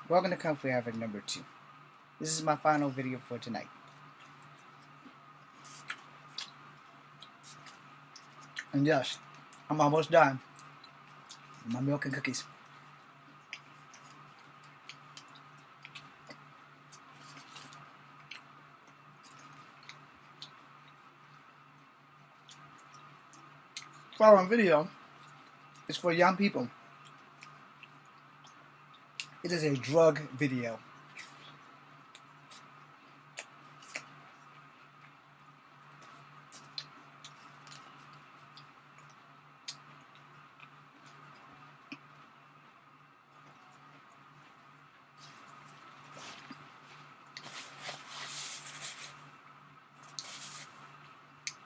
Welcome to Kung Fu Havoc number 2. This is my final video for tonight. And yes, I'm almost done with my milk and cookies. The following video is for young people. It is a drug video.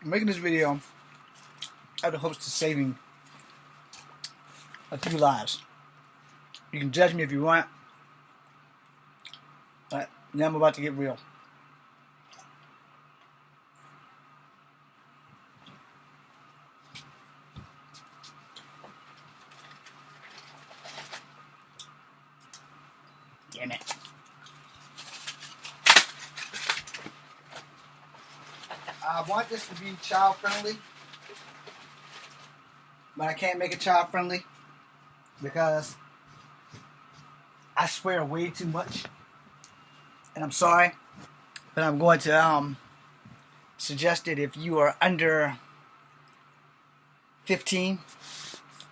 I'm making this video out of hopes of saving a few lives. You can judge me if you want, but now I'm about to get real. Damn it. I want this to be child friendly, but I can't make it child friendly because I swear way too much, and I'm sorry, but I'm going to suggest that if you are under 15,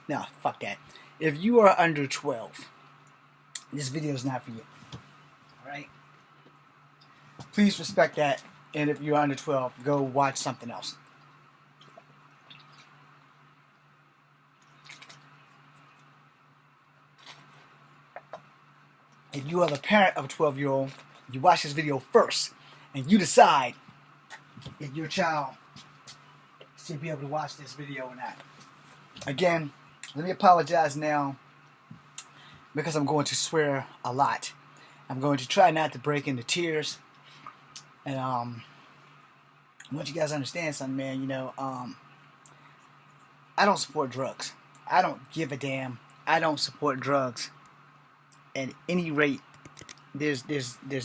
no, fuck that. If you are under 12, this video is not for you. Alright? Please respect that, and if you're under 12, go watch something else. If you are the parent of a 12-year-old, you watch this video first, and you decide if your child should be able to watch this video or not. Again, let me apologize now because I'm going to swear a lot. I'm going to try not to break into tears. And I want you guys to understand something, man. You know, I don't support drugs. I don't give a damn. I don't support drugs. At any rate, there's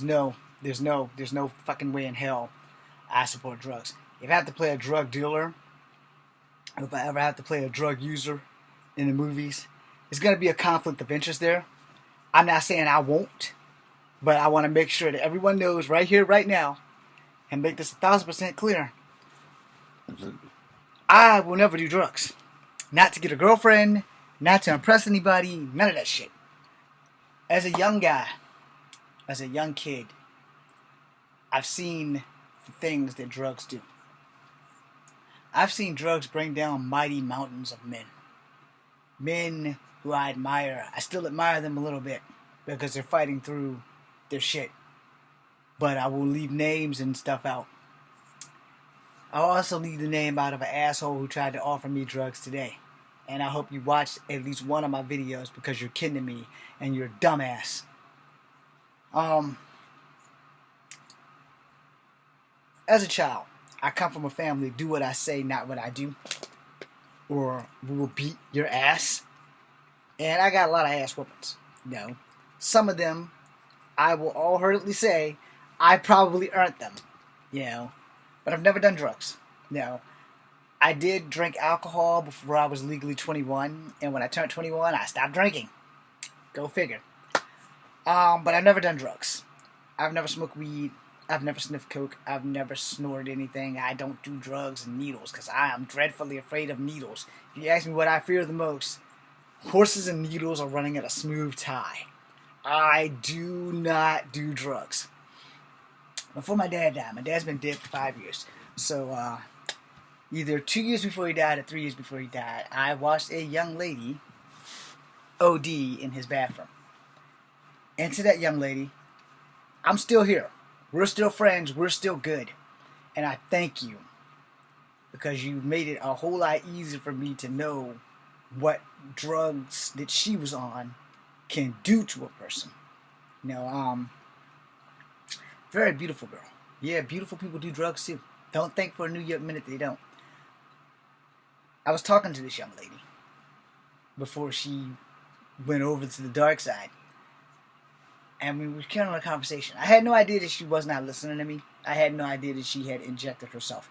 no fucking way in hell I support drugs. If I have to play a drug dealer, if I ever have to play a drug user in the movies, it's gonna be a conflict of interest there. I'm not saying I won't, but I want to make sure that everyone knows right here, right now, and make this 1,000% clear. I will never do drugs. Not to get a girlfriend, not to impress anybody, none of that shit. As a young guy, as a young kid, I've seen the things that drugs do. I've seen drugs bring down mighty mountains of men. Men who I admire. I still admire them a little bit because they're fighting through their shit. But I will leave names and stuff out. I'll also leave the name out of an asshole who tried to offer me drugs today. And I hope you watch at least one of my videos because you're kidding me and you're a dumbass. As a child, I come from a family, do what I say, not what I do. Or we will beat your ass. And I got a lot of ass whoopings. You know, some of them, I will wholeheartedly say, I probably earned them. You know, but I've never done drugs. You know, I did drink alcohol before I was legally 21, and when I turned 21, I stopped drinking. Go figure. But I've never done drugs. I've never smoked weed. I've never sniffed coke. I've never snorted anything. I don't do drugs and needles because I am dreadfully afraid of needles. If you ask me what I fear the most, horses and needles are running at a smooth tie. I do not do drugs. Before my dad died, my dad's been dead for 5 years. So, either 2 years before he died or 3 years before he died, I watched a young lady OD in his bathroom. And to that young lady, I'm still here. We're still friends. We're still good. And I thank you because you made it a whole lot easier for me to know what drugs that she was on can do to a person. You know, very beautiful girl. Yeah, beautiful people do drugs too. Don't think for a New York minute they don't. I was talking to this young lady before she went over to the dark side. and we were carrying on a conversation. I had no idea that she was not listening to me. I had no idea that she had injected herself.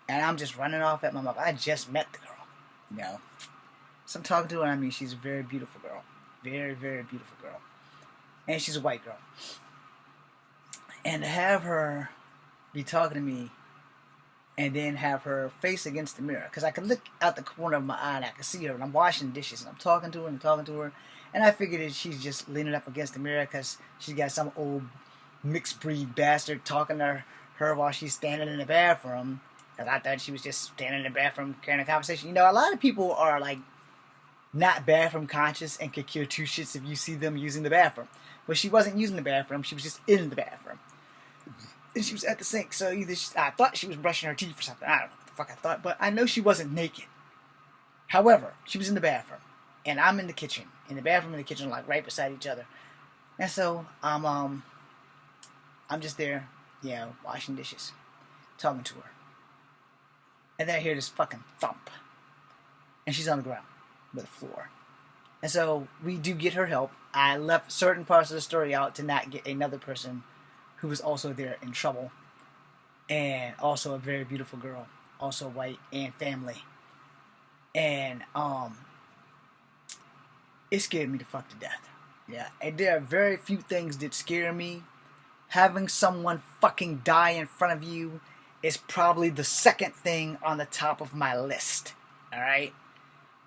And I'm just running off at my mouth. I just met the girl, you know. So I'm talking to her, and I mean, she's a very beautiful girl. Very, very beautiful girl. And she's a white girl. And to have her be talking to me and then have her face against the mirror, because I could look out the corner of my eye and I could see her, and I'm washing dishes, and I'm talking to her, and I figured that she's just leaning up against the mirror because she's got some old mixed breed bastard talking to her while she's standing in the bathroom, because I thought she was just standing in the bathroom carrying a conversation. You know, a lot of people are like not bathroom conscious and could care two shits if you see them using the bathroom. But she wasn't using the bathroom, she was just in the bathroom. And she was at the sink, so either I thought she was brushing her teeth or something. I don't know what the fuck I thought, but I know she wasn't naked. However, she was in the bathroom, and I'm in the kitchen. In the bathroom and the kitchen, like right beside each other. And so I'm just there, you know, washing dishes, talking to her. And then I hear this fucking thump, and she's on the ground with the floor. And so we do get her help. I left certain parts of the story out to not get another person who was also there in trouble, and also a very beautiful girl, also white and family. And it scared me to fuck to death. Yeah, and there are very few things that scare me. Having someone fucking die in front of you is probably the second thing on the top of my list. Alright?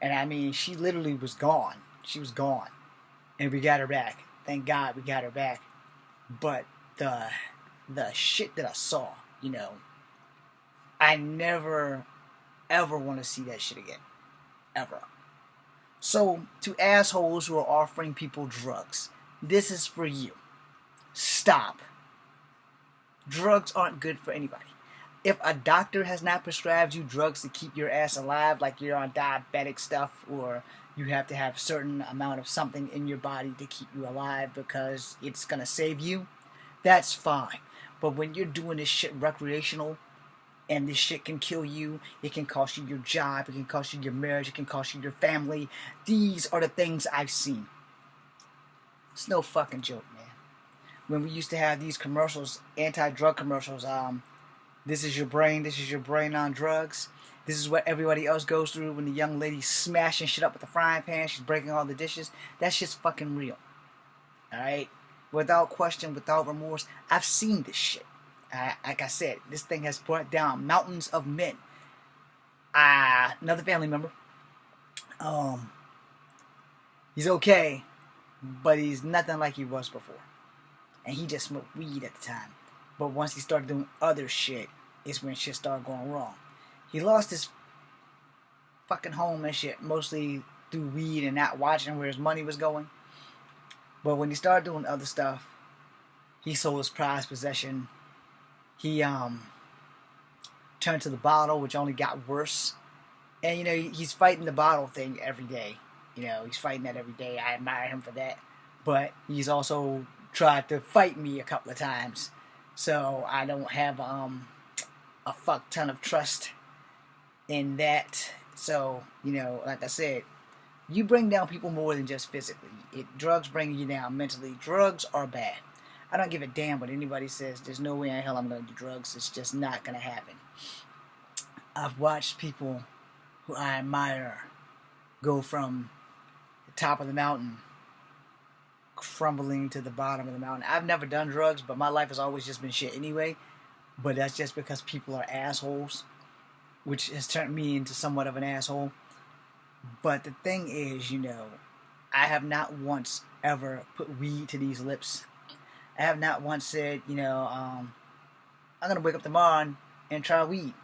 And I mean, she literally was gone. She was gone. And we got her back. Thank God we got her back. But the shit that I saw, you know, I never ever want to see that shit again. Ever. So, to assholes who are offering people drugs, this is for you. Stop. Drugs aren't good for anybody. If a doctor has not prescribed you drugs to keep your ass alive, like you're on diabetic stuff, or you have to have a certain amount of something in your body to keep you alive because it's going to save you, that's fine. But when you're doing this shit recreational, and this shit can kill you, it can cost you your job, it can cost you your marriage, it can cost you your family. These are the things I've seen. It's no fucking joke, man. When we used to have these commercials, anti-drug commercials, this is your brain on drugs. This is what everybody else goes through when the young lady's smashing shit up with the frying pan, she's breaking all the dishes. That shit's fucking real. Alright? Without question, without remorse, I've seen this shit. Like I said, this thing has brought down mountains of men. Another family member. He's okay, but he's nothing like he was before. And he just smoked weed at the time. But once he started doing other shit, is when shit started going wrong. He lost his fucking home and shit, mostly through weed and not watching where his money was going. But when he started doing other stuff, he sold his prized possession. He turned to the bottle, which only got worse. And, you know, he's fighting the bottle thing every day. You know, he's fighting that every day. I admire him for that. But he's also tried to fight me a couple of times. So I don't have a fuck ton of trust in that. So, you know, like I said, you bring down people more than just physically. Drugs bring you down mentally. Drugs are bad. I don't give a damn what anybody says. There's no way in hell I'm going to do drugs. It's just not going to happen. I've watched people who I admire go from the top of the mountain crumbling to the bottom of the mountain. I've never done drugs, but my life has always just been shit anyway. But that's just because people are assholes, which has turned me into somewhat of an asshole. But the thing is, you know, I have not once ever put weed to these lips. I have not once said, you know, I'm going to wake up tomorrow and try weed.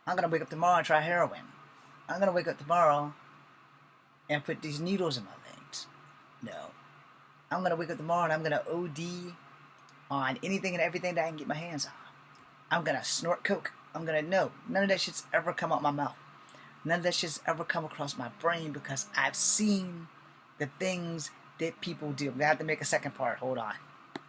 I'm going to wake up tomorrow and try heroin. I'm going to wake up tomorrow and put these needles in my veins. No. I'm going to wake up tomorrow and I'm going to OD on anything and everything that I can get my hands on. I'm going to snort coke. I'm going to know. None of that shit's ever come out my mouth. None of that shit's ever come across my brain because I've seen the things that people do. I'm going to have to make a second part. Hold on.